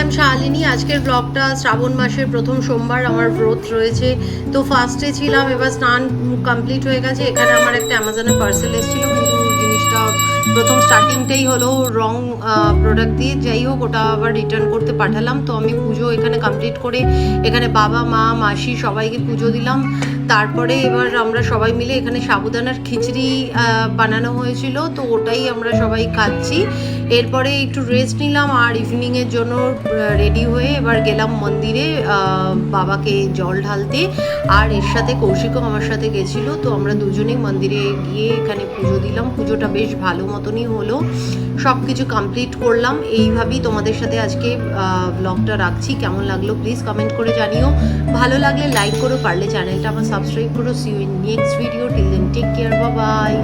আম শালিনী। আজকের ব্লগটা শ্রাবণ মাসের প্রথম সোমবার, আমার ব্রত রয়েছে। তো ফার্স্টে ছিলাম, এবার স্নান কমপ্লিট হয়ে গেছে। এখানে আমার একটা অ্যামাজনে পার্সেল এসেছিল, কিন্তু জিনিসটা প্রথম স্টার্টিংটাই হলো রং প্রোডাক্ট দিয়ে। যাই হোক, ওটা আবার রিটার্ন করতে পাঠালাম। তো আমি পুজো এখানে কমপ্লিট করে এখানে বাবা মা মাসি সবাইকে পুজো দিলাম। তারপরে এবার আমরা সবাই মিলে এখানে সাবুদানার খিচড়ি বানানো হয়েছিল, তো ওটাই আমরা সবাই খাচ্ছি। এরপরে একটু রেস্ট নিলাম আর ইভিনিংয়ের জন্য রেডি হয়ে এবার গেলাম মন্দিরে বাবাকে জল ঢালতে। আর এর সাথে কৌশিকও আমার সাথে গেছিলো। তো আমরা দুজনেই মন্দিরে গিয়ে এখানে পুজো দিলাম। পুজোটা বেশ ভালো মতনই হলো, সব কিছু কমপ্লিট করলাম। এইভাবেই তোমাদের সাথে আজকে ব্লগটা রাখছি। কেমন লাগলো প্লিজ কমেন্ট করে জানিও। ভালো লাগলে লাইক করো, পারলে চ্যানেলটা আমার সাবস্ক্রাইব করো। See you in next video. Till then take care, bye by.